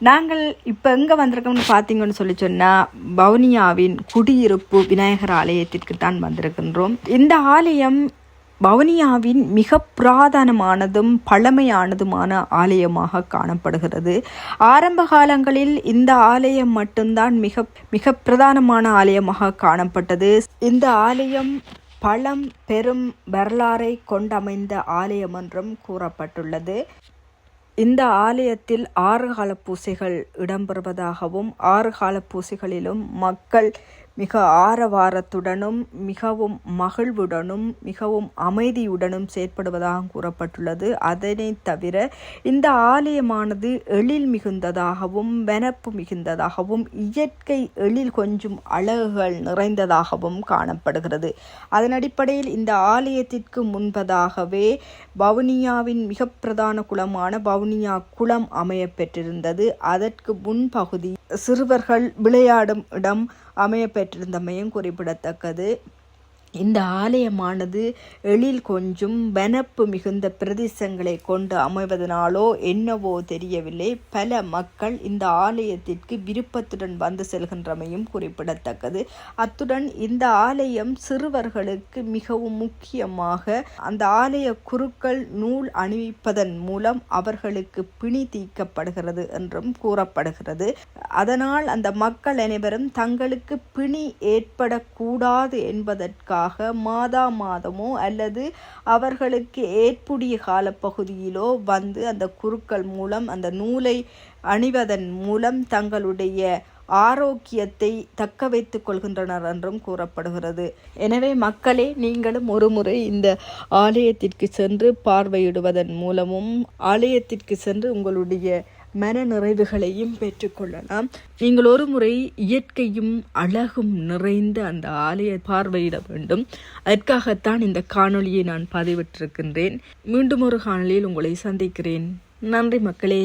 நாங்கள் இப்போ எங்கே வந்திருக்கோம்னு பார்த்தீங்கன்னு சொன்னால் வவுனியாவின் குடியிருப்பு விநாயகர் ஆலயத்திற்கு தான் வந்திருக்கின்றோம். இந்த ஆலயம் வவுனியாவின் மிக புராதனமானதும் பழமையானதுமான ஆலயமாக காணப்படுகிறது. ஆரம்ப காலங்களில் இந்த ஆலயம் மட்டும்தான் மிக மிக பிரதானமான ஆலயமாக காணப்பட்டது. இந்த ஆலயம் பழம் பெரும் வரலாறை கொண்டமைந்த ஆலயம் என்றும் கூறப்பட்டுள்ளது. இந்த ஆலயத்தில் 6 கால பூசைகள் இடம்பெறுவதாகவும் 6 கால பூசைகளிலும் மக்கள் மிக ஆரவாரத்துடனும் மிகவும் மகிழ்வுடனும் மிகவும் அமைதியுடனும் செயற்படுவதாக கூறப்பட்டுள்ளது. அதனை தவிர இந்த ஆலயமானது எழில் மிகுந்ததாகவும் வனப்பு மிகுந்ததாகவும் இயற்கை எழில் கொஞ்சம் அழகுகள் நிறைந்ததாகவும் காணப்படுகிறது. அதன் அடிப்படையில் இந்த ஆலயத்திற்கு முன்பதாகவே வவுனியாவின் மிக பிரதான குளமான வவுனியா குளம் அமைய பெற்றிருந்தது. அதற்கு முன்பகுதி சிறுவர்கள் விளையாடும் இடம் அமைய பெற்றிருந்தமையும் குறிப்பிடத்தக்கது. இந்த ஆலயமானது எழில் கொஞ்சம் வனப்பு மிகுந்த பிரதேசங்களை கொண்டு அமைவதனாலோ என்னவோ தெரியவில்லை, பல மக்கள் இந்த ஆலயத்திற்கு விருப்பத்துடன் வந்து செல்கின்றமையும் குறிப்பிடத்தக்கது. அத்துடன் இந்த ஆலயம் சிறுவர்களுக்கு மிகவும் முக்கியமாக அந்த ஆலய குருக்கள் நூல் அணிவிப்பதன் மூலம் அவர்களுக்கு பிணி தீர்க்கப்படுகிறது என்றும் கூறப்படுகிறது. அதனால் அந்த மக்கள் அனைவரும் தங்களுக்கு பிணி ஏற்படக்கூடாது என்பதற்காக மாதா மாதமோ அல்லது அவர்களுக்கு ஏற்புடைய காலப்பகுதியிலோ வந்து அந்த குருக்கள் மூலம் அந்த நூலை அணிவதன் மூலம் தங்களுடைய ஆரோக்கியத்தை தக்க வைத்துக் கொள்கின்றனர் என்றும் கூறப்படுகிறது. எனவே மக்களே, நீங்களும் ஒரு முறை இந்த ஆலயத்திற்கு சென்று பார்வையிடுவதன் மூலமும் ஆலயத்திற்கு சென்று உங்களுடைய மன நிறைவுகளையும் பெற்றுக்கொள்ளலாம். நீங்கள் ஒரு முறை இயற்கையும் அழகும் நிறைந்த அந்த ஆலய பார்வையிட வேண்டும். அதற்காகத்தான் இந்த காணொளியை நான் பதிவிட்டிருக்கின்றேன். மீண்டும் ஒரு காணொளியில் உங்களை சந்திக்கிறேன். நன்றி மக்களே.